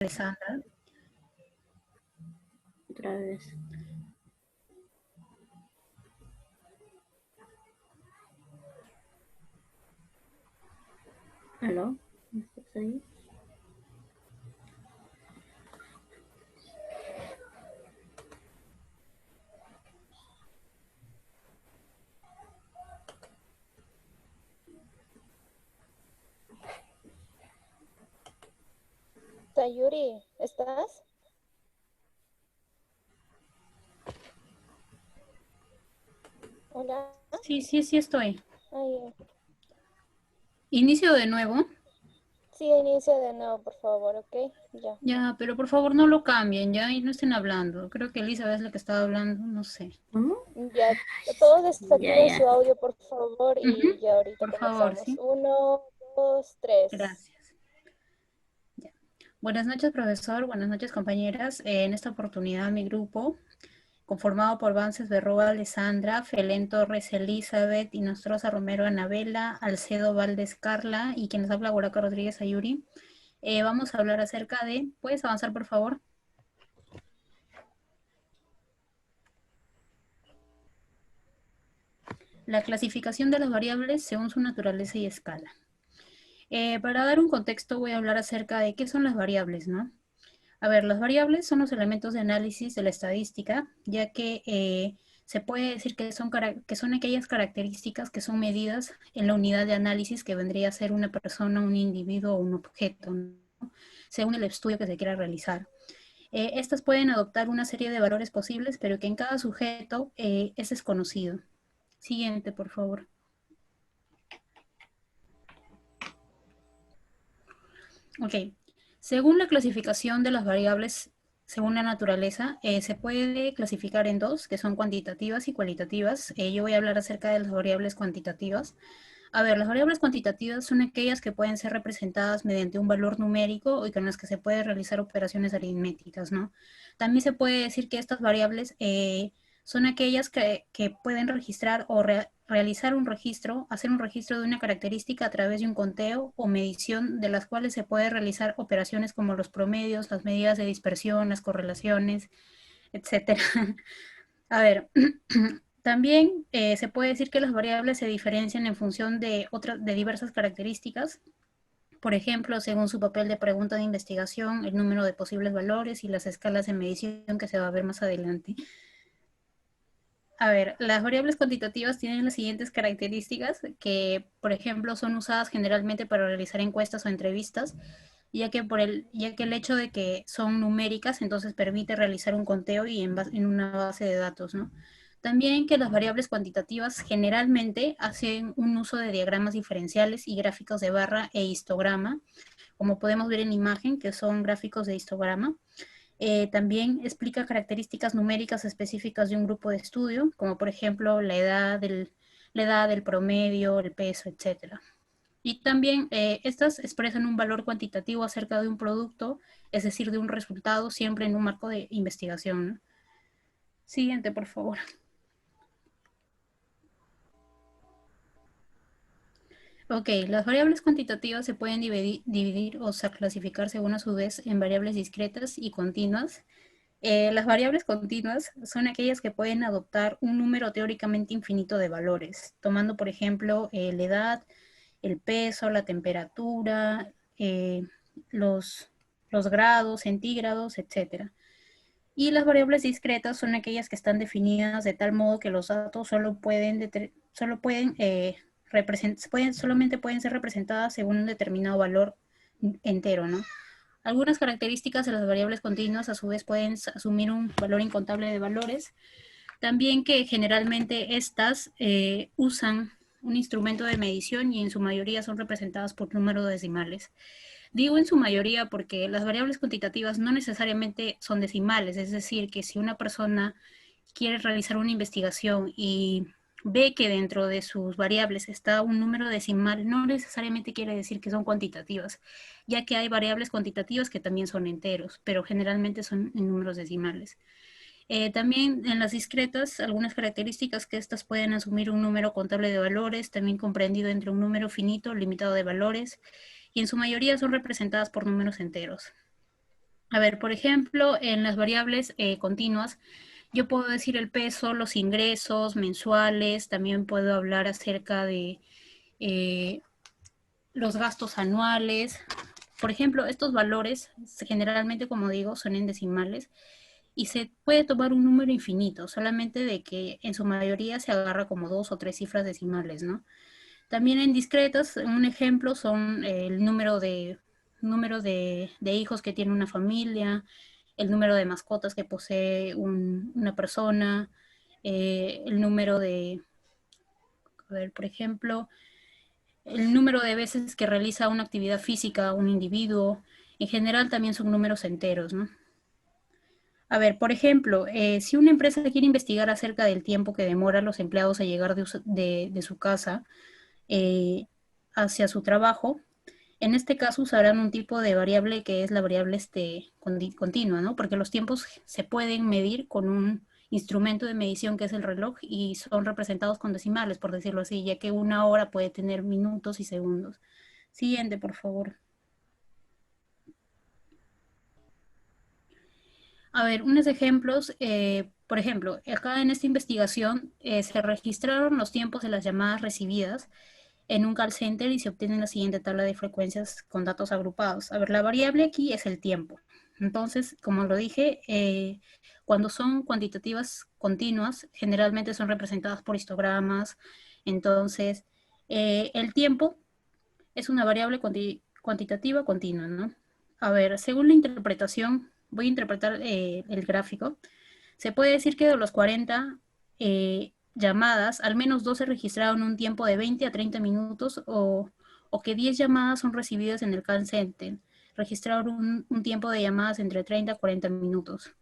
Alessandra. Otra vez. ¿Aló? ¿Estás ahí? Sayuri, ¿estás? Hola. Sí estoy. Ay, Inicio de nuevo. sí, inicia de nuevo, por favor, ¿ok? Ya. Ya, pero por favor no lo cambien, ya, y no estén hablando. Creo que Elizabeth es la que estaba hablando, no sé. ¿Cómo? Ya, todos desactiven Ya. su audio, por favor, y ya ahorita Por favor, comenzamos. sí. 1, 2, 3. Gracias. Ya. Buenas noches, profesor. Buenas noches, compañeras. En esta oportunidad, mi grupo, conformado por Vances Berroa, Alessandra, Felén Torres, Elizabeth, Inostroza Romero, Anabela, Alcedo Valdés, Carla, y quien les habla, Buraca Rodríguez Ayuri. Vamos a hablar acerca de... ¿Puedes avanzar, por favor? La clasificación de las variables según su naturaleza y escala. Para dar un contexto voy a hablar acerca de qué son las variables, ¿no? A ver, las variables son los elementos de análisis de la estadística, ya que se puede decir que son aquellas características que son medidas en la unidad de análisis que vendría a ser una persona, un individuo o un objeto, ¿no? Según el estudio que se quiera realizar. Estas pueden adoptar una serie de valores posibles, pero que en cada sujeto es desconocido. Siguiente, por favor. Ok. Según la clasificación de las variables, según la naturaleza, se puede clasificar en dos, que son cuantitativas y cualitativas. Yo voy a hablar acerca de las variables cuantitativas. A ver, las variables cuantitativas son aquellas que pueden ser representadas mediante un valor numérico y con las que se pueden realizar operaciones aritméticas, ¿no? También se puede decir que estas variables son aquellas que pueden registrar o realizar un registro, hacer un registro de una característica a través de un conteo o medición de las cuales se puede realizar operaciones como los promedios, las medidas de dispersión, las correlaciones, etcétera. A ver, también se puede decir que las variables se diferencian en función de diversas características. Por ejemplo, según su papel de pregunta de investigación, el número de posibles valores y las escalas de medición que se va a ver más adelante. A ver, las variables cuantitativas tienen las siguientes características que, por ejemplo, son usadas generalmente para realizar encuestas o entrevistas, ya que el hecho de que son numéricas, entonces permite realizar un conteo y en una base de datos, ¿no? También que las variables cuantitativas generalmente hacen un uso de diagramas diferenciales y gráficos de barra e histograma, como podemos ver en imagen, que son gráficos de histograma. También explica características numéricas específicas de un grupo de estudio, como por ejemplo la edad, el promedio, el peso, etc. Y también estas expresan un valor cuantitativo acerca de un producto, es decir, de un resultado, siempre en un marco de investigación, ¿no? Siguiente, por favor. Ok, las variables cuantitativas se pueden dividir o clasificar según a su vez en variables discretas y continuas. Las variables continuas son aquellas que pueden adoptar un número teóricamente infinito de valores, tomando por ejemplo la edad, el peso, la temperatura, los, los grados, centígrados, etc. Y las variables discretas son aquellas que están definidas de tal modo que los datos solamente pueden ser representadas según un determinado valor entero, ¿no? Algunas características de las variables continuas a su vez pueden asumir un valor incontable de valores. También que generalmente estas usan un instrumento de medición y en su mayoría son representadas por números decimales. Digo en su mayoría porque las variables cuantitativas no necesariamente son decimales, es decir, que si una persona quiere realizar una investigación y ve que dentro de sus variables está un número decimal, no necesariamente quiere decir que son cuantitativas, ya que hay variables cuantitativas que también son enteros, pero generalmente son en números decimales. También en las discretas, algunas características que estas pueden asumir un número contable de valores, también comprendido entre un número finito limitado de valores, y en su mayoría son representadas por números enteros. A ver, por ejemplo, en las variables continuas, yo puedo decir el peso, los ingresos mensuales, también puedo hablar acerca de eh, los gastos anuales. Por ejemplo, estos valores generalmente, como digo, son en decimales y se puede tomar un número infinito, solamente de que en su mayoría se agarra como dos o tres cifras decimales, ¿no? También en discretas, un ejemplo son el número de hijos que tiene una familia, el número de mascotas que posee una persona, el número de, a ver, por ejemplo, el número de veces que realiza una actividad física un individuo. En general también son números enteros, ¿no? A ver, por ejemplo, si una empresa quiere investigar acerca del tiempo que demora los empleados a llegar de su casa eh, hacia su trabajo, en este caso usarán un tipo de variable que es la variable continua, ¿no? Porque los tiempos se pueden medir con un instrumento de medición que es el reloj y son representados con decimales, por decirlo así, ya que una hora puede tener minutos y segundos. Siguiente, por favor. A ver, unos ejemplos. Por ejemplo, acá en esta investigación se registraron los tiempos de las llamadas recibidas en un call center y se obtiene la siguiente tabla de frecuencias con datos agrupados. A ver, la variable aquí es el tiempo. Entonces, como lo dije, cuando son cuantitativas continuas, generalmente son representadas por histogramas. Entonces, el tiempo es una variable cuantitativa continua, ¿no? A ver, según la interpretación, voy a interpretar el gráfico. Se puede decir que de los 40 llamadas, al menos 12 registraron un tiempo de 20 a 30 minutos o que 10 llamadas son recibidas en el call center. Registraron un tiempo de llamadas entre 30 a 40 minutos.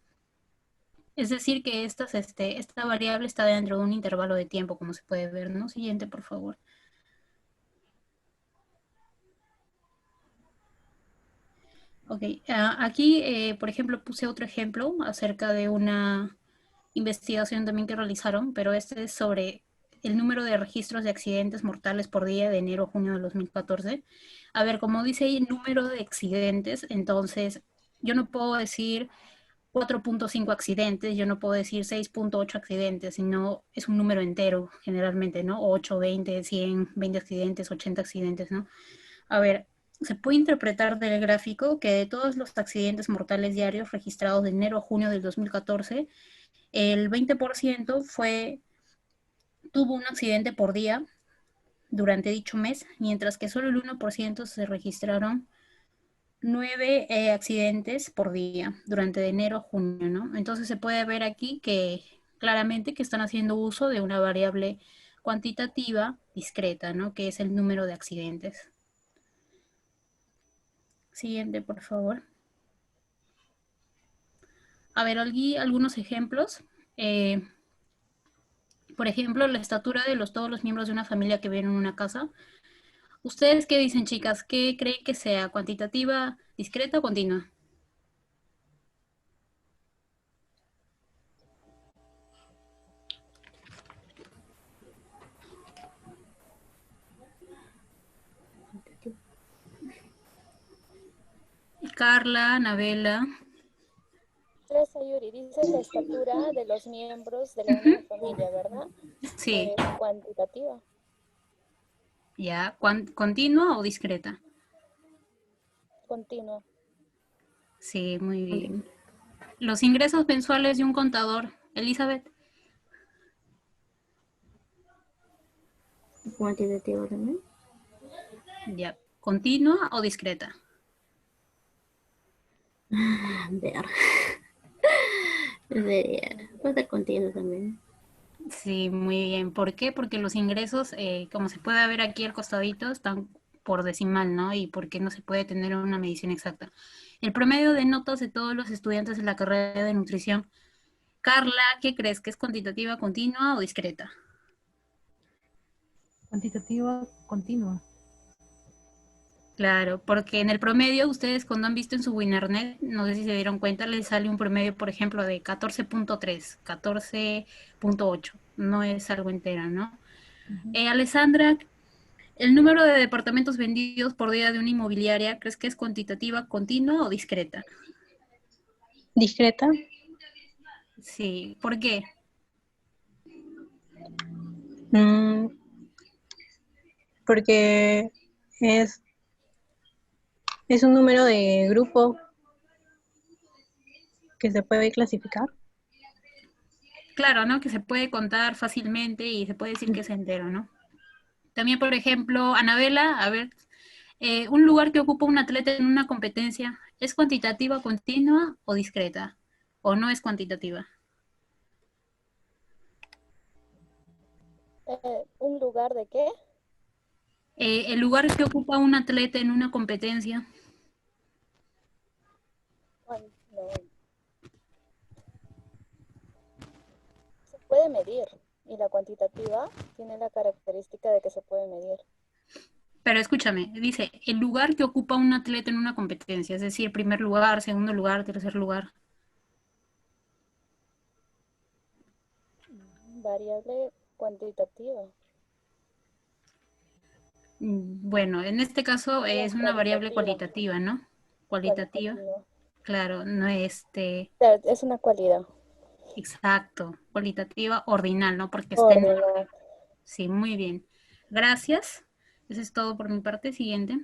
Es decir, que esta variable está dentro de un intervalo de tiempo, como se puede ver, ¿no? Siguiente, por favor. Ok, aquí, por ejemplo, puse otro ejemplo acerca de una investigación también que realizaron, pero este es sobre el número de registros de accidentes mortales por día de enero a junio de 2014. A ver, como dice ahí, el número de accidentes, entonces yo no puedo decir 4.5 accidentes, yo no puedo decir 6.8 accidentes, sino es un número entero generalmente, ¿no? 8, 20, 100, 20 accidentes, 80 accidentes, ¿no? A ver, se puede interpretar del gráfico que de todos los accidentes mortales diarios registrados de enero a junio del 2014, el 20% tuvo un accidente por día durante dicho mes, mientras que solo el 1% se registraron 9 accidentes por día durante de enero a junio, ¿no? Entonces se puede ver aquí que claramente que están haciendo uso de una variable cuantitativa discreta, ¿no? Que es el número de accidentes. Siguiente, por favor. A ver, aquí algunos ejemplos. Eh, por ejemplo, la estatura de todos los miembros de una familia que viven en una casa. ¿Ustedes qué dicen, chicas? ¿Qué creen que sea? ¿Cuantitativa, discreta o continua? Carla, Anabela. Tres, Sayuri, dices la estatura de los miembros de una familia, ¿verdad? Sí, Cuantitativa. ya. ¿Continua o discreta? Continua. Sí, muy bien. Continúa. Los ingresos mensuales de un contador. Elizabeth, Cuantitativo también. ya. ¿Continua o discreta? A ver. Sería. Puede ser continuo también. Sí, muy bien. ¿Por qué? Porque los ingresos, como se puede ver aquí al costadito, están por decimal, ¿no? Y porque no se puede tener una medición exacta. El promedio de notas de todos los estudiantes de la carrera de nutrición. Carla, ¿qué crees? ¿Que es cuantitativa, continua o discreta? Cuantitativa continua. Claro, porque en el promedio, ustedes cuando han visto en su Winnernet, no sé si se dieron cuenta, les sale un promedio, por ejemplo, de 14.3, 14.8. No es algo entero, ¿no? Alessandra, ¿el número de departamentos vendidos por día de una inmobiliaria crees que es cuantitativa, continua o discreta? discreta. Sí, ¿por qué? Mm, porque es, es un número de grupo que se puede clasificar. Claro, ¿no? Que se puede contar fácilmente y se puede decir que es entero, ¿no? También, por ejemplo, Anabela, a ver, un lugar que ocupa un atleta en una competencia, ¿es cuantitativa, continua o discreta? ¿O no es cuantitativa? ¿Un lugar de qué? El lugar que ocupa un atleta en una competencia, No, se puede medir. Y la cuantitativa tiene la característica de que se puede medir. pero escúchame, dice, el lugar que ocupa un atleta en una competencia, es decir, primer lugar, segundo lugar, tercer lugar. Variable cuantitativa. Bueno, en este caso No, es una variable cualitativa. cualitativa, ¿no? Cualitativa, Cualitativa. claro, no Claro, es una cualidad. exacto, cualitativa ordinal, ¿no? Porque está en Ordinal. orden. Sí, muy bien. Gracias. Eso es todo por mi parte. Siguiente.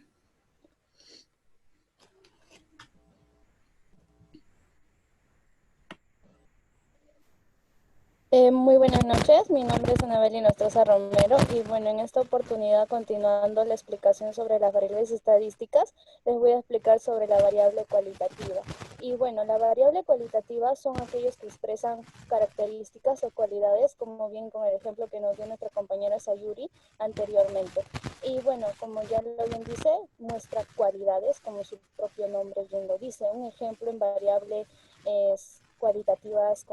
Muy buenas noches, mi nombre es Anabel Nostroza Romero y bueno, en esta oportunidad, continuando la explicación sobre las variables estadísticas, les voy a explicar sobre la variable cualitativa. Y bueno, la variable cualitativa son aquellos que expresan características o cualidades, como bien con el ejemplo que nos dio nuestra compañera Sayuri anteriormente. Y bueno, como ya lo bien dice, muestra cualidades, como su propio nombre bien lo dice. Un ejemplo en variable es cualitativas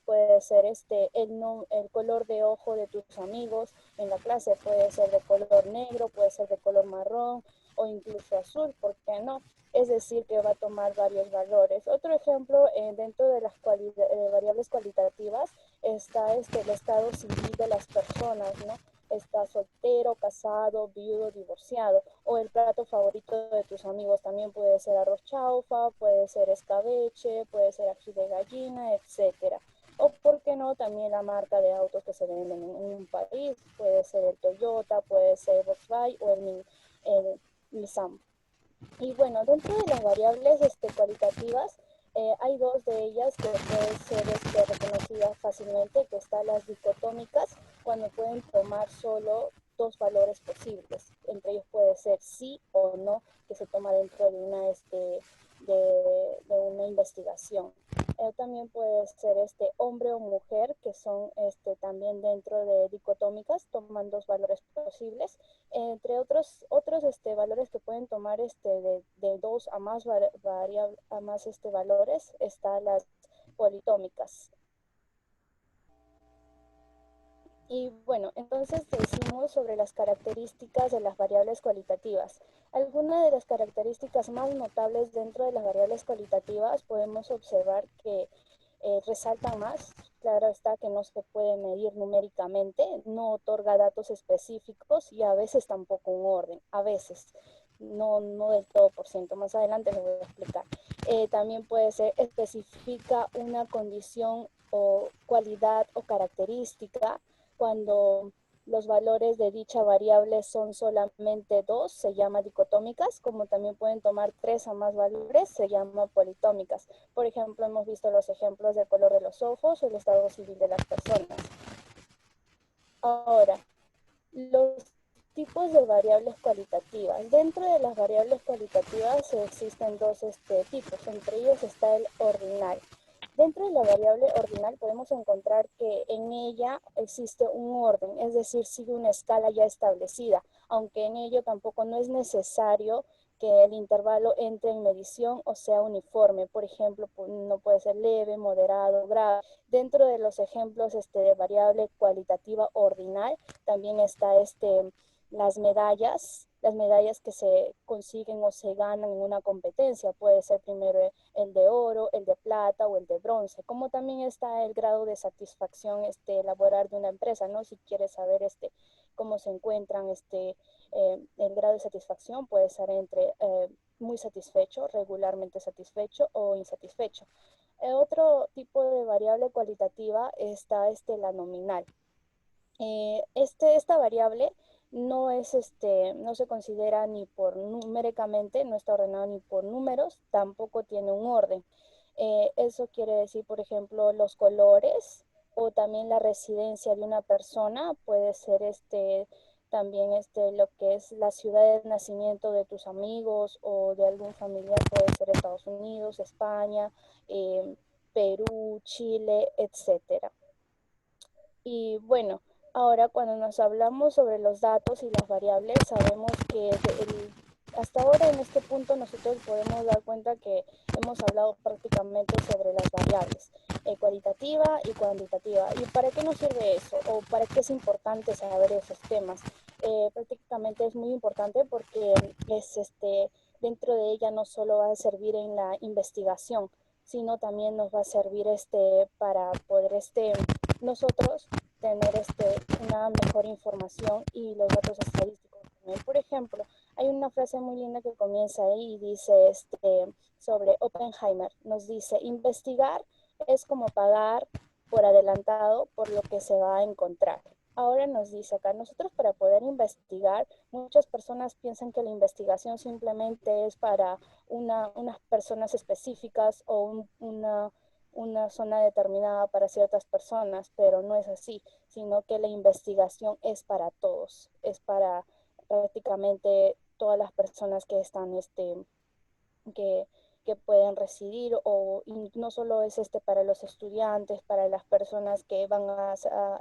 puede ser el color de ojo de tus amigos en la clase, puede ser de color negro, puede ser de color marrón o incluso azul, ¿por qué no? Es decir, que va a tomar varios valores. Otro ejemplo, dentro de las variables cualitativas está el estado civil de las personas, ¿no? Está soltero, casado, viudo, divorciado, o el plato favorito de tus amigos también puede ser arroz chaufa, puede ser escabeche, puede ser ají de gallina, etcétera. O, ¿por qué no? También la marca de autos que se venden en un país, puede ser el Toyota, puede ser Volkswagen o el Nissan. Y bueno, dentro de las variables cualitativas, hay dos de ellas que pueden ser reconocidas fácilmente, que están las dicotómicas, cuando pueden tomar solo dos valores posibles. Entre ellos puede ser sí o no, que se toma dentro de una investigación. También puede ser hombre o mujer, que son también dentro de dicotómicas, toman dos valores posibles. Entre otros valores que pueden tomar de dos a más, valores, están las politómicas. Y bueno, entonces decimos sobre las características de las variables cualitativas. Algunas de las características más notables dentro de las variables cualitativas podemos observar que resaltan más. Claro está que no se puede medir numéricamente, no otorga datos específicos y a veces tampoco un orden, a veces. No del todo por ciento, más adelante les voy a explicar. También puede ser, especifica una condición o cualidad o característica. Cuando los valores de dicha variable son solamente dos, se llama dicotómicas, como también pueden tomar tres o más valores, se llama politómicas. Por ejemplo, hemos visto los ejemplos del color de los ojos o el estado civil de las personas. Ahora, los tipos de variables cualitativas. Dentro de las variables cualitativas existen dos tipos, entre ellos está el ordinal. Dentro de la variable ordinal podemos encontrar que en ella existe un orden, es decir, sigue una escala ya establecida, aunque en ello tampoco no es necesario que el intervalo entre en medición o sea uniforme. Por ejemplo, no puede ser leve, moderado, grave. Dentro de los ejemplos de variable cualitativa ordinal también está las medallas que se consiguen o se ganan en una competencia. Puede ser primero el de oro, el de plata o el de bronce. Como también está el grado de satisfacción laboral de una empresa, ¿no? Si quieres saber cómo se encuentran el grado de satisfacción puede ser entre muy satisfecho, regularmente satisfecho o insatisfecho. Otro tipo de variable cualitativa está la nominal. Esta variable no se considera ni por numéricamente, no está ordenado ni por números, tampoco tiene un orden. Eso quiere decir, por ejemplo, los colores o también la residencia de una persona, puede ser también lo que es la ciudad de nacimiento de tus amigos o de algún familiar, puede ser Estados Unidos, España, Perú, Chile, etcétera. Y bueno, ahora cuando nos hablamos sobre los datos y las variables, sabemos que hasta ahora en este punto nosotros podemos dar cuenta que hemos hablado prácticamente sobre las variables, cualitativa y cuantitativa. ¿Y para qué nos sirve eso? ¿O para qué es importante saber esos temas? Prácticamente es muy importante porque dentro de ella no solo va a servir en la investigación, sino también nos va a servir para poder nosotros tener una mejor información y los datos estadísticos también. Por ejemplo, hay una frase muy linda que comienza ahí y dice sobre Oppenheimer, nos dice, investigar es como pagar por adelantado por lo que se va a encontrar. Ahora nos dice acá, nosotros para poder investigar, muchas personas piensan que la investigación simplemente es para unas personas específicas o una zona determinada para ciertas personas, pero no es así, sino que la investigación es para todos, es para prácticamente todas las personas que están, que, que pueden residir, y no solo es para los estudiantes, para las personas que van a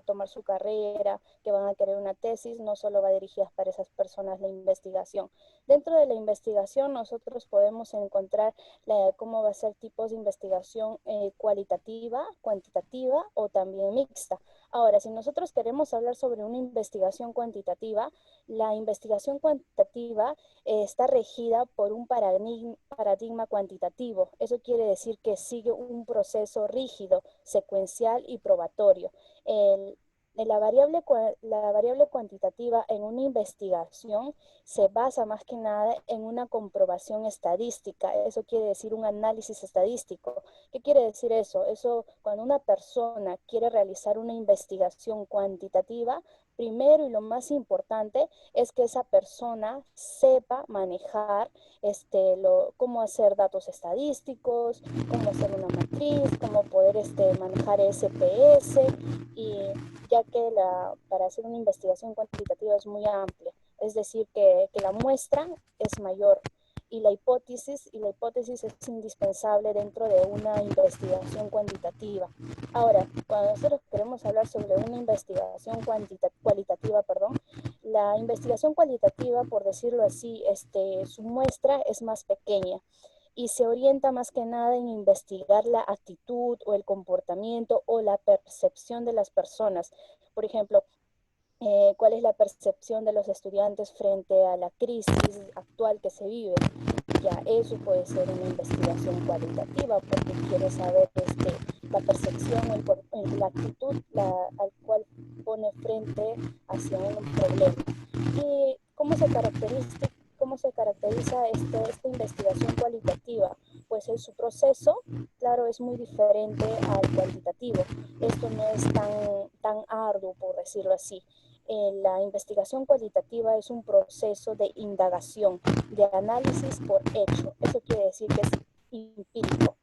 tomar su carrera, que van a querer una tesis, no solo va dirigida para esas personas la investigación. Dentro de la investigación nosotros podemos encontrar cómo va a ser tipos de investigación cualitativa, cuantitativa o también mixta. Ahora, si nosotros queremos hablar sobre una investigación cuantitativa, la investigación cuantitativa está regida por un paradigma cuantitativo. Eso quiere decir que sigue un proceso rígido, secuencial y probatorio. El, la variable cuantitativa en una investigación se basa más que nada en una comprobación estadística. Eso quiere decir un análisis estadístico. ¿Qué quiere decir eso? Eso, cuando una persona quiere realizar una investigación cuantitativa, primero y lo más importante es que esa persona sepa manejar cómo hacer datos estadísticos, cómo hacer una matriz, cómo poder manejar SPS, y ya que para hacer una investigación cuantitativa es muy amplia, es decir, que la muestra es mayor y la hipótesis es indispensable dentro de una investigación cuantitativa. Ahora, cuando nosotros queremos hablar sobre una investigación cualitativa, la investigación cualitativa, por decirlo así, su muestra es más pequeña y se orienta más que nada en investigar la actitud o el comportamiento o la percepción de las personas. Por ejemplo, cuál es la percepción de los estudiantes frente a la crisis actual que se vive. Ya eso puede ser una investigación cualitativa porque quiere saber la percepción, la actitud al cual pone frente hacia un problema. ¿Y cómo se caracteriza esta investigación cualitativa? Pues en su proceso, claro, es muy diferente al cuantitativo. Esto no es tan arduo, por decirlo así. La investigación cualitativa es un proceso de indagación, de análisis por hecho. Eso quiere decir que es empírico.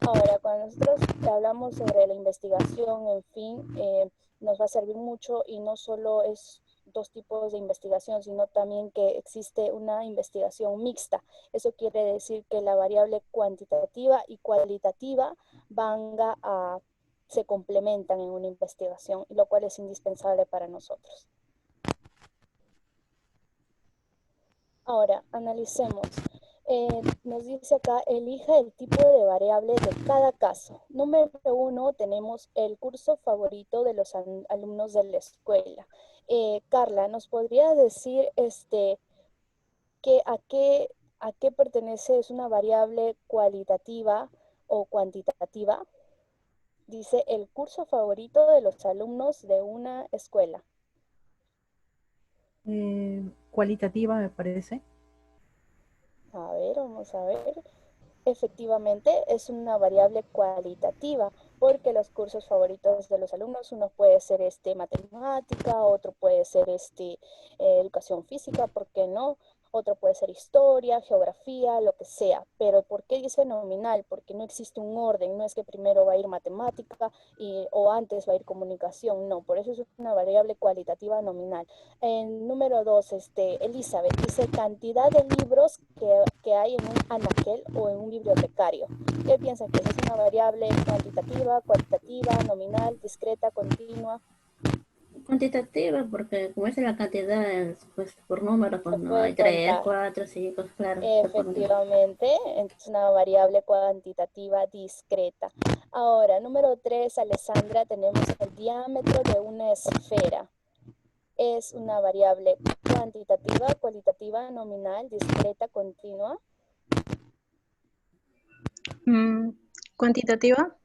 Ahora, cuando nosotros hablamos sobre la investigación, en fin, nos va a servir mucho y no solo es dos tipos de investigación, sino también que existe una investigación mixta. Eso quiere decir que la variable cuantitativa y cualitativa se complementan en una investigación, lo cual es indispensable para nosotros. Ahora, analicemos. Nos dice acá, elija el tipo de variable de cada caso. Número 1, tenemos el curso favorito de los alumnos de la escuela. Carla, ¿nos podría decir a qué pertenece? ¿Es una variable cualitativa o cuantitativa? Dice el curso favorito de los alumnos de una escuela. Cualitativa, me parece. A ver, vamos a ver. Efectivamente, es una variable cualitativa, porque los cursos favoritos de los alumnos, uno puede ser matemática, otro puede ser educación física, ¿por qué no? Otro puede ser historia, geografía, lo que sea. Pero ¿por qué dice nominal? Porque no existe un orden, no es que primero va a ir matemática o antes va a ir comunicación, no, por eso es una variable cualitativa nominal. En número 2, Elizabeth dice cantidad de libros que hay en un anaquel o en un bibliotecario. ¿Qué piensan que es una variable cuantitativa, cualitativa, nominal, discreta, continua? Cuantitativa, porque como es la cantidad, pues por números, Se pues no puede hay 3, contar. 4, 5, claro. Efectivamente, es una variable cuantitativa discreta. Ahora, número 3, Alessandra, tenemos el diámetro de una esfera. Es una variable cuantitativa, cualitativa, nominal, discreta, continua. Cuantitativa.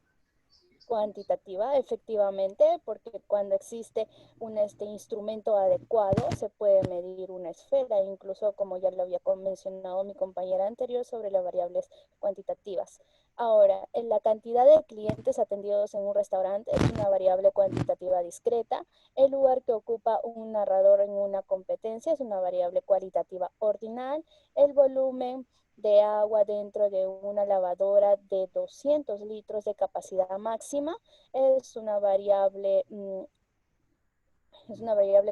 Cuantitativa, efectivamente, porque cuando existe un instrumento adecuado se puede medir una esfera, incluso como ya lo había mencionado mi compañera anterior sobre las variables cuantitativas. Ahora, en la cantidad de clientes atendidos en un restaurante es una variable cuantitativa discreta. El lugar que ocupa un narrador en una competencia es una variable cualitativa ordinal. El volumen de agua dentro de una lavadora de 200 litros de capacidad máxima es una variable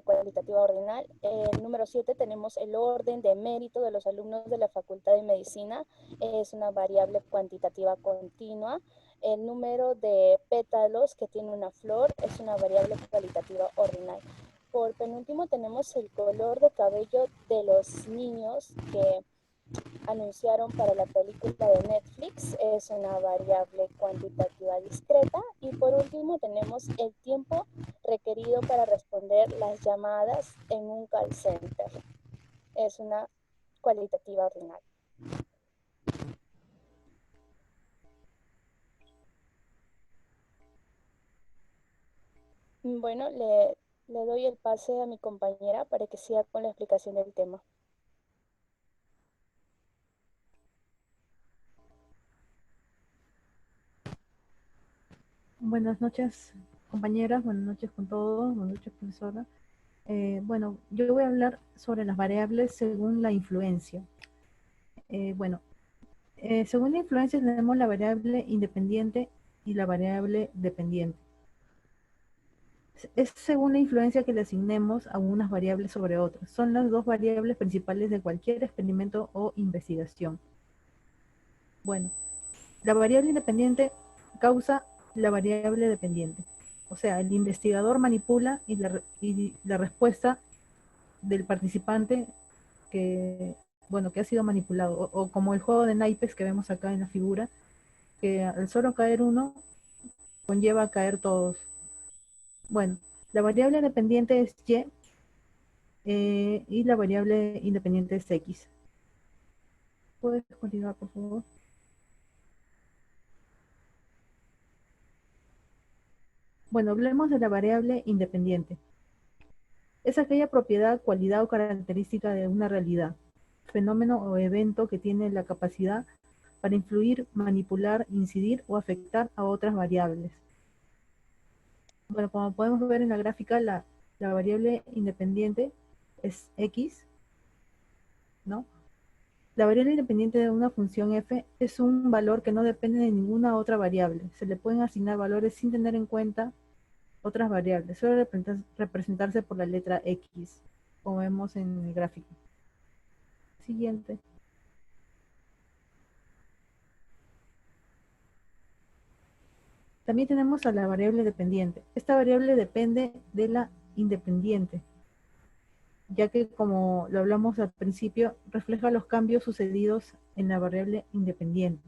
cualitativa ordinal. El número 7 tenemos el orden de mérito de los alumnos de la Facultad de Medicina, es una variable cuantitativa continua. El número de pétalos que tiene una flor es una variable cualitativa ordinal. Por penúltimo tenemos el color de cabello de los niños que anunciaron para la película de Netflix, es una variable cuantitativa discreta. Y por último tenemos el tiempo requerido para responder las llamadas en un call center, es una cualitativa ordinal. Bueno, le doy el pase a mi compañera para que siga con la explicación del tema. Buenas noches, compañeras, buenas noches con todos, buenas noches, profesora. Bueno, yo voy a hablar sobre las variables según la influencia. Según la influencia tenemos la variable independiente y la variable dependiente. Es según la influencia que le asignemos a unas variables sobre otras. Son las dos variables principales de cualquier experimento o investigación. Bueno, la variable independiente causa la variable dependiente. O sea, el investigador manipula y la respuesta del participante que ha sido manipulado. O como el juego de naipes que vemos acá en la figura, que al solo caer uno, conlleva a caer todos. Bueno, la variable dependiente es Y y la variable independiente es X. ¿Puedes continuar, por favor? Bueno, hablemos de la variable independiente. Es aquella propiedad, cualidad o característica de una realidad, fenómeno o evento que tiene la capacidad para influir, manipular, incidir o afectar a otras variables. Bueno, como podemos ver en la gráfica, la variable independiente es X, ¿no? La variable independiente de una función f es un valor que no depende de ninguna otra variable. Se le pueden asignar valores sin tener en cuenta otras variables. Suele representarse por la letra X, como vemos en el gráfico. Siguiente. También tenemos a la variable dependiente. Esta variable depende de la independiente, ya que, como lo hablamos al principio, refleja los cambios sucedidos en la variable independiente.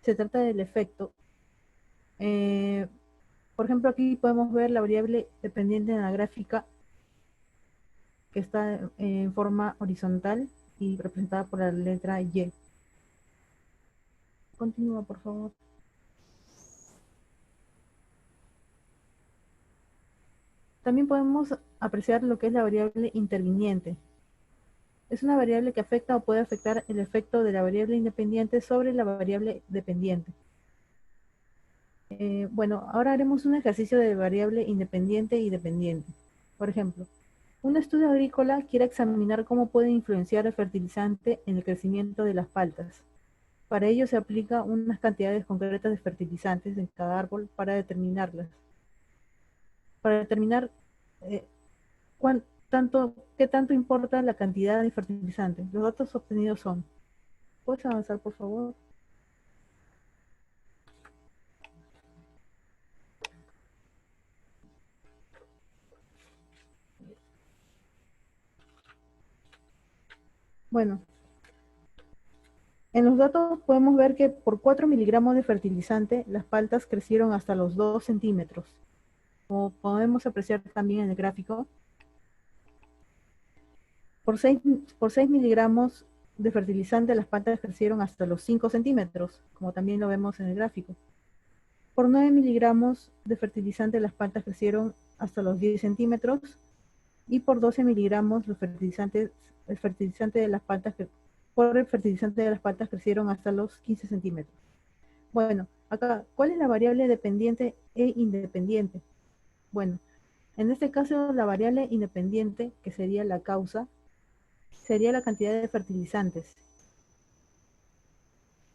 Se trata del efecto. Por ejemplo, aquí podemos ver la variable dependiente en la gráfica, que está en forma horizontal y representada por la letra Y. Continúa, por favor. También podemos apreciar lo que es la variable interviniente. Es una variable que afecta o puede afectar el efecto de la variable independiente sobre la variable dependiente. Bueno, ahora haremos un ejercicio de variable independiente y dependiente. Por ejemplo, un estudio agrícola quiere examinar cómo puede influenciar el fertilizante en el crecimiento de las paltas. Para ello se aplica unas cantidades concretas de fertilizantes en cada árbol para determinarlas. Para determinar eh, qué tanto importa la cantidad de fertilizante. Los datos obtenidos son. ¿Puedes avanzar, por favor? Bueno, en los datos podemos ver que por 4 miligramos de fertilizante, las paltas crecieron hasta los 2 centímetros. Como podemos apreciar también en el gráfico, por 6 miligramos de fertilizante, las paltas crecieron hasta los 5 centímetros, como también lo vemos en el gráfico. Por 9 miligramos de fertilizante, las paltas crecieron hasta los 10 centímetros, y por 12 miligramos el fertilizante de las paltas crecieron hasta los 15 centímetros. Bueno, acá, ¿cuál es la variable dependiente e independiente? Bueno, en este caso la variable independiente, que sería la causa, sería la cantidad de fertilizantes,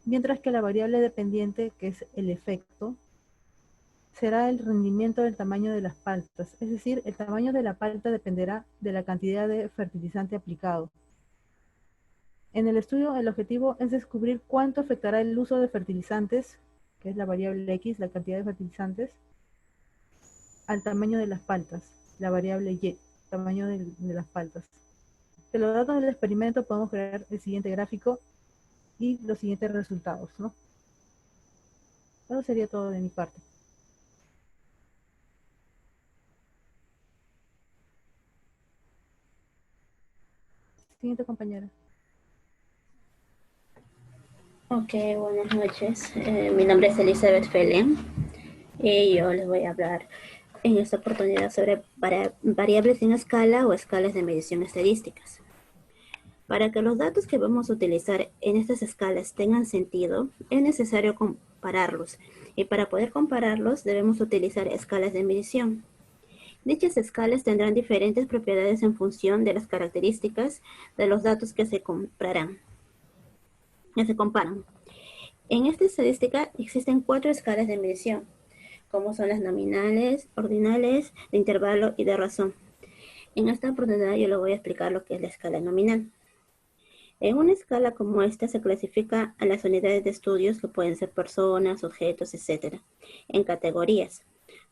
mientras que la variable dependiente, que es el efecto, será el rendimiento del tamaño de las paltas, es decir, el tamaño de la palta dependerá de la cantidad de fertilizante aplicado. En el estudio, el objetivo es descubrir cuánto afectará el uso de fertilizantes, que es la variable X, la cantidad de fertilizantes, al tamaño de las paltas, la variable Y, tamaño de las paltas. De los datos del experimento podemos crear el siguiente gráfico y los siguientes resultados, ¿no? Eso sería todo de mi parte. Siguiente compañera. Ok, buenas noches. Mi nombre es Elizabeth Felen y yo les voy a hablar en esta oportunidad sobre variables en escala o escalas de medición estadísticas. Para que los datos que vamos a utilizar en estas escalas tengan sentido, es necesario compararlos. Y para poder compararlos, debemos utilizar escalas de medición. Dichas escalas tendrán diferentes propiedades en función de las características de los datos que se comparan. En esta estadística existen 4 escalas de medición, como son las nominales, ordinales, de intervalo y de razón. En esta oportunidad yo les voy a explicar lo que es la escala nominal. En una escala como esta se clasifica a las unidades de estudios, que pueden ser personas, objetos, etc., en categorías,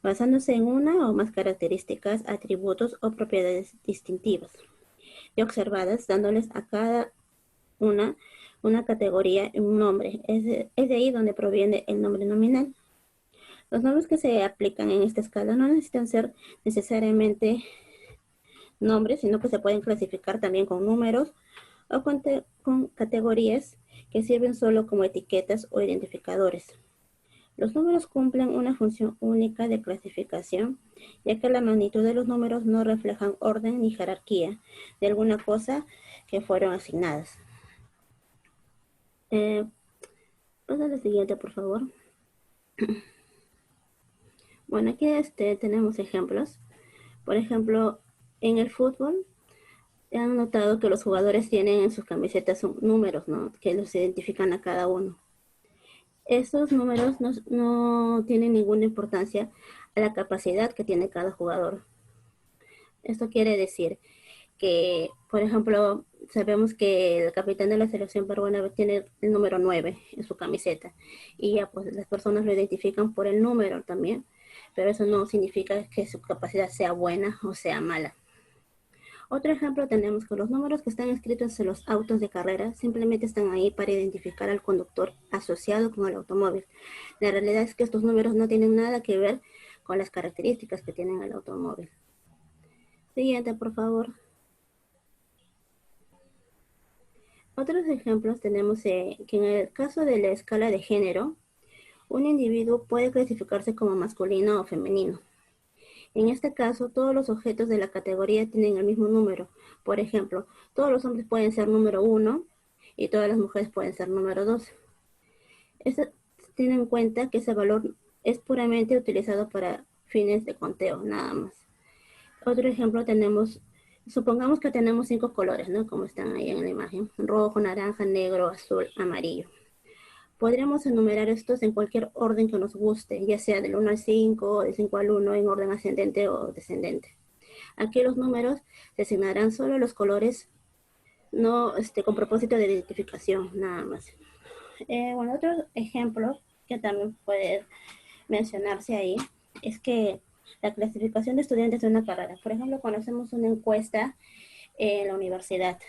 basándose en una o más características, atributos o propiedades distintivas y observadas, dándoles a cada una categoría y un nombre. Es de ahí donde proviene el nombre nominal. Los nombres que se aplican en esta escala no necesitan ser necesariamente nombres, sino que se pueden clasificar también con números o con categorías que sirven solo como etiquetas o identificadores. Los números cumplen una función única de clasificación, ya que la magnitud de los números no reflejan orden ni jerarquía de alguna cosa que fueron asignadas. Pasa a la siguiente, por favor. Bueno, aquí tenemos ejemplos. Por ejemplo, en el fútbol, han notado que los jugadores tienen en sus camisetas números, ¿no?, que los identifican a cada uno. Estos números no tienen ninguna importancia a la capacidad que tiene cada jugador. Esto quiere decir que, por ejemplo, sabemos que el capitán de la selección peruana tiene el número 9 en su camiseta y ya pues las personas lo identifican por el número también, pero eso no significa que su capacidad sea buena o sea mala. Otro ejemplo tenemos que los números que están escritos en los autos de carrera simplemente están ahí para identificar al conductor asociado con el automóvil. La realidad es que estos números no tienen nada que ver con las características que tiene el automóvil. Siguiente, por favor. Otros ejemplos tenemos que en el caso de la escala de género, un individuo puede clasificarse como masculino o femenino. En este caso, todos los objetos de la categoría tienen el mismo número. Por ejemplo, todos los hombres pueden ser número 1 y todas las mujeres pueden ser número 2. Ten en cuenta que ese valor es puramente utilizado para fines de conteo, nada más. Otro ejemplo supongamos que tenemos 5 colores, ¿no? Como están ahí en la imagen: rojo, naranja, negro, azul, amarillo. Podríamos enumerar estos en cualquier orden que nos guste, ya sea del 1 al 5, del 5 al 1, en orden ascendente o descendente. Aquí los números se asignarán solo a los colores, no con propósito de identificación, nada más. Bueno, otro ejemplo que también puede mencionarse ahí es que la clasificación de estudiantes de una carrera. Por ejemplo, cuando hacemos una encuesta en la universidad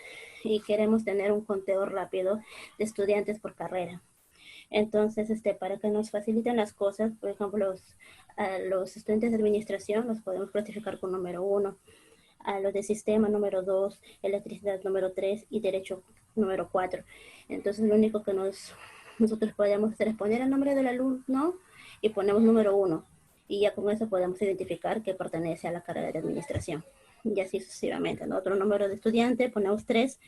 y queremos tener un conteo rápido de estudiantes por carrera. Entonces, para que nos faciliten las cosas, por ejemplo, a los estudiantes de administración los podemos clasificar con número 1, a los de sistema número 2, electricidad número 3 y derecho número 4. Entonces, lo único que nosotros podemos hacer es poner el nombre del alumno y ponemos número 1. Y ya con eso podemos identificar que pertenece a la carrera de administración. Y así sucesivamente, ¿no? Otro número de estudiante, ponemos 3,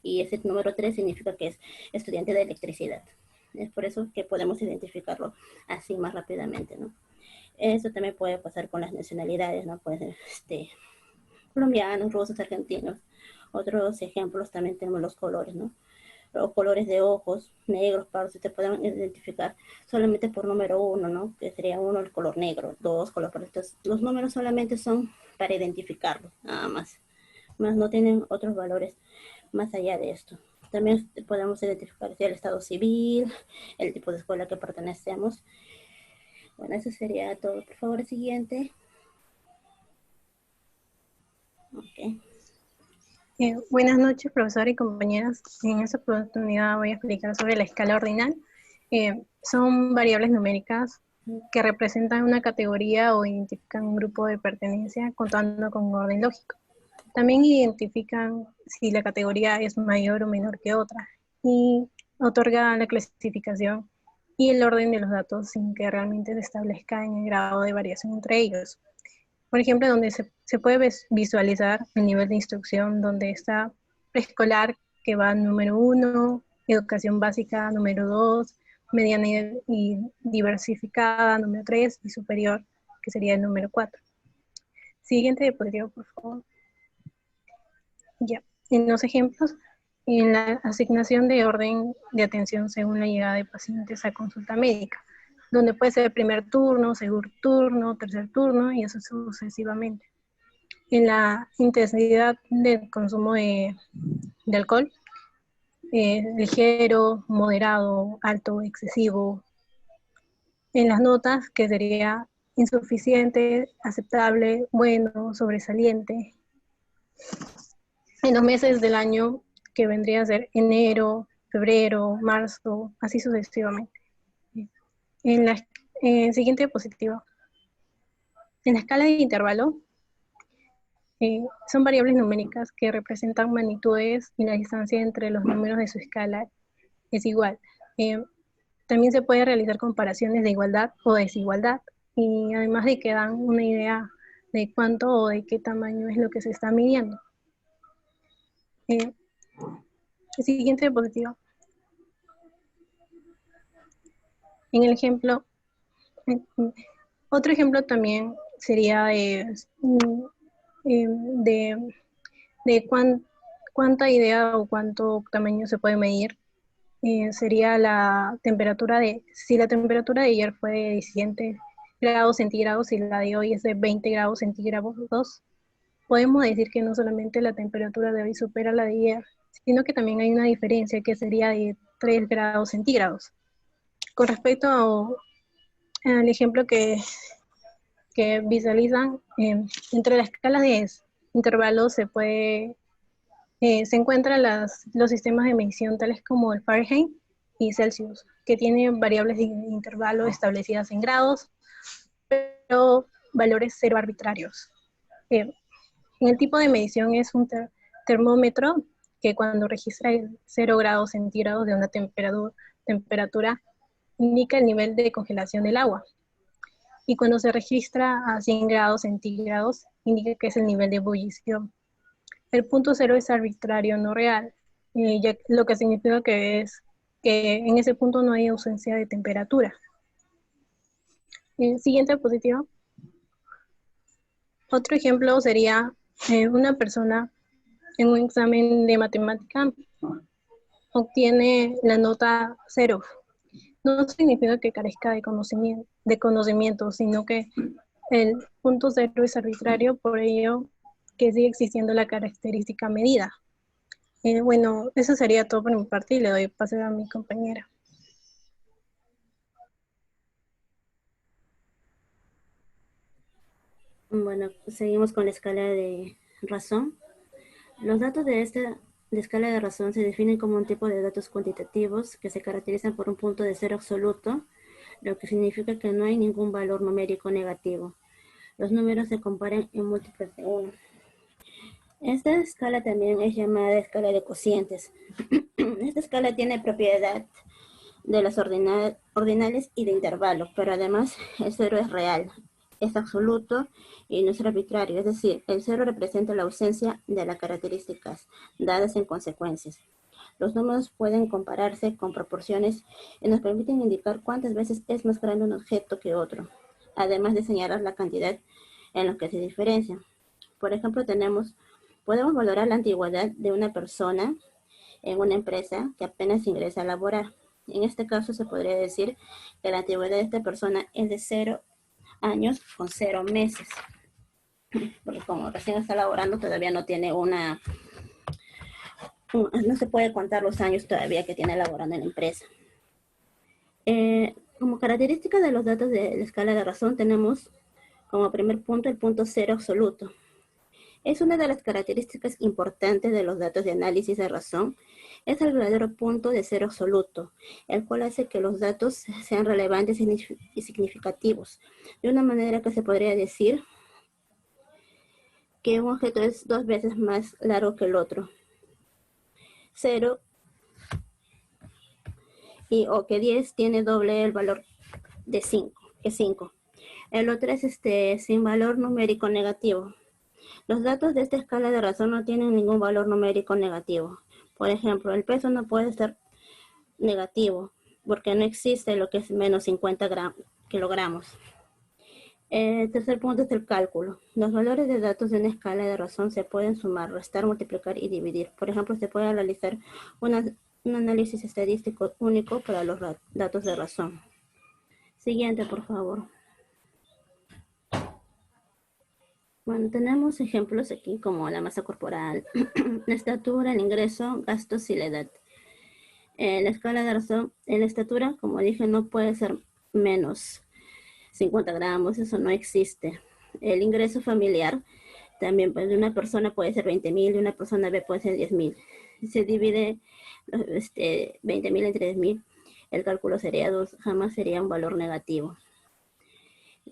y ese número 3 significa que es estudiante de electricidad. Es por eso que podemos identificarlo así más rápidamente, ¿no? Eso también puede pasar con las nacionalidades, ¿no? Puede ser colombianos, rusos, argentinos. Otros ejemplos también tenemos los colores, ¿no? Los colores de ojos, negros, pardos, se pueden identificar solamente por número 1, ¿no? Que sería 1 el color negro, 2 color pardo. Entonces, los números solamente son para identificarlos, nada más. Más no tienen otros valores más allá de esto. También podemos identificar el estado civil, el tipo de escuela que pertenecemos. Bueno, eso sería todo. Por favor, el siguiente. Ok. Buenas noches, profesor y compañeras. En esta oportunidad voy a explicar sobre la escala ordinal. Son variables numéricas que representan una categoría o identifican un grupo de pertenencia contando con un orden lógico. También identifican si la categoría es mayor o menor que otra y otorga la clasificación y el orden de los datos sin que realmente se establezca en el grado de variación entre ellos. Por ejemplo, donde se puede visualizar el nivel de instrucción, donde está preescolar, que va número 1, educación básica número 2, mediana y diversificada número 3 y superior, que sería el número 4. Siguiente diapositiva, por favor. Ya, en los ejemplos, en la asignación de orden de atención según la llegada de pacientes a consulta médica, donde puede ser primer turno, segundo turno, tercer turno y eso sucesivamente. En la intensidad del consumo de alcohol, ligero, moderado, alto, excesivo. En las notas, que sería insuficiente, aceptable, bueno, sobresaliente. En los meses del año, que vendría a ser enero, febrero, marzo, así sucesivamente. En la siguiente diapositiva. En la escala de intervalo, son variables numéricas que representan magnitudes y la distancia entre los números de su escala es igual. También se puede realizar comparaciones de igualdad o desigualdad, y además de que dan una idea de cuánto o de qué tamaño es lo que se está midiendo. El siguiente diapositiva. En el ejemplo, otro ejemplo también sería de cuánta idea o cuánto tamaño se puede medir. Sería la temperatura si la temperatura de ayer fue de 17 grados centígrados y la de hoy es de 20 grados centígrados, podemos decir que no solamente la temperatura de hoy supera la de ayer, sino que también hay una diferencia que sería de 3 grados centígrados. Con respecto al ejemplo que visualizan, entre las escalas de intervalos se encuentran los sistemas de medición tales como el Fahrenheit y Celsius, que tienen variables de intervalo establecidas en grados, pero valores cero arbitrarios. En el tipo de medición es un termómetro que cuando registra el 0 grados centígrados de una temperatura indica el nivel de congelación del agua. y cuando se registra a 100 grados centígrados, indica que es el nivel de ebullición. El punto cero es arbitrario, no real, lo que significa que es que en ese punto no hay ausencia de temperatura. Siguiente positivo. Otro ejemplo sería una persona en un examen de matemática obtiene la nota 0. No significa que carezca de conocimiento, sino que el punto 0 es arbitrario, por ello que sigue existiendo la característica medida. Bueno, eso sería todo por mi parte y le doy paso a mi compañera. Bueno, seguimos con la escala de razón. Los datos de esta escala de razón se definen como un tipo de datos cuantitativos que se caracterizan por un punto de cero absoluto, lo que significa que no hay ningún valor numérico negativo. Los números se comparan en múltiplos de 1. Esta escala también es llamada escala de cocientes. Esta escala tiene propiedad de las ordinales y de intervalo, pero además el cero es real, es absoluto y no es arbitrario, es decir, el cero representa la ausencia de las características dadas en consecuencias. Los números pueden compararse con proporciones y nos permiten indicar cuántas veces es más grande un objeto que otro, además de señalar la cantidad en la que se diferencian. Por ejemplo, podemos valorar la antigüedad de una persona en una empresa que apenas ingresa a laborar. En este caso se podría decir que la antigüedad de esta persona es de 0 años con 0 meses. Porque como recién está laborando, todavía no tiene no se puede contar los años todavía que tiene laborando en la empresa. Como característica de los datos de la escala de razón tenemos como primer punto el punto cero absoluto. Es una de las características importantes de los datos de análisis de razón. Es el verdadero punto de cero absoluto, el cual hace que los datos sean relevantes y significativos, de una manera que se podría decir que un objeto es 2 veces más largo que el otro. 0 o que 10 tiene doble el valor de 5, que 5. El otro es sin valor numérico negativo. Los datos de esta escala de razón no tienen ningún valor numérico negativo. Por ejemplo, el peso no puede ser negativo porque no existe lo que es menos 50 kilogramos. El tercer punto es el cálculo. Los valores de datos de una escala de razón se pueden sumar, restar, multiplicar y dividir. Por ejemplo, se puede realizar un análisis estadístico único para los datos de razón. Siguiente, por favor. Bueno, tenemos ejemplos aquí como la masa corporal, la estatura, el ingreso, gastos y la edad. La escala de razón, en la estatura, como dije, no puede ser menos 50 gramos, eso no existe. El ingreso familiar, también pues, de una persona puede ser 20,000, de una persona B puede ser 10,000. Se divide 20,000 entre 10,000, el cálculo sería 2, jamás sería un valor negativo.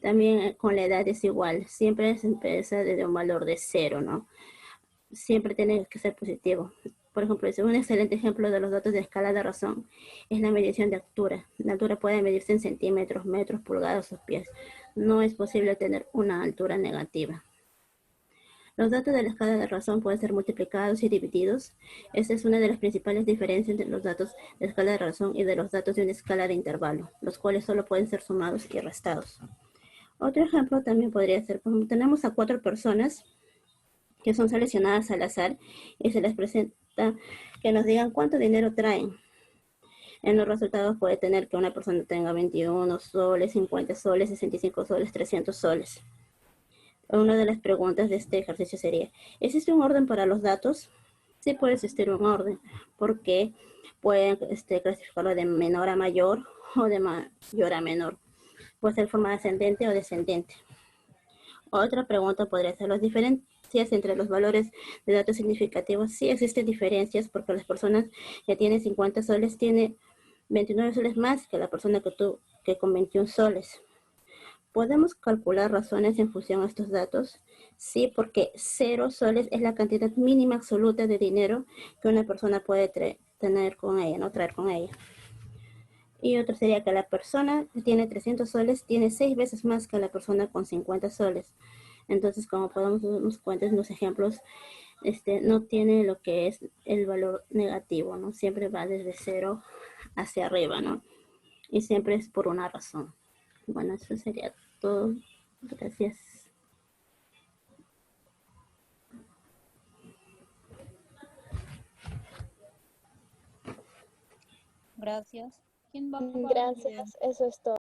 También con la edad es igual, siempre se empieza desde un valor de 0, ¿no? Siempre tiene que ser positivo. Por ejemplo, un excelente ejemplo de los datos de escala de razón es la medición de altura. La altura puede medirse en centímetros, metros, pulgadas o pies. No es posible tener una altura negativa. Los datos de la escala de razón pueden ser multiplicados y divididos. Esta es una de las principales diferencias entre los datos de escala de razón y de los datos de una escala de intervalo, los cuales solo pueden ser sumados y restados. Otro ejemplo también podría ser, por ejemplo, tenemos a 4 personas que son seleccionadas al azar y se les presenta que nos digan cuánto dinero traen. En los resultados puede tener que una persona tenga 21 soles, 50 soles, 65 soles, 300 soles. Una de las preguntas de este ejercicio sería, ¿existe un orden para los datos? Sí puede existir un orden, porque pueden clasificarlo de menor a mayor o de mayor a menor. Puede ser forma ascendente o descendente. Otra pregunta podría ser las diferencias entre los valores de datos significativos. Sí existen diferencias porque las personas que tienen 50 soles tienen 29 soles más que la persona que con 21 soles. ¿Podemos calcular razones en función a estos datos? Sí, porque 0 soles es la cantidad mínima absoluta de dinero que una persona puede tener con ella, no traer con ella. Y otro sería que la persona que tiene 300 soles tiene 6 veces más que la persona con 50 soles. Entonces, como podemos darnos cuenta en los ejemplos, no tiene lo que es el valor negativo, ¿no? Siempre va desde cero hacia arriba, ¿no? Y siempre es por una razón. Bueno, eso sería todo. Gracias. Gracias. ¿Quién va a Gracias, eso es todo.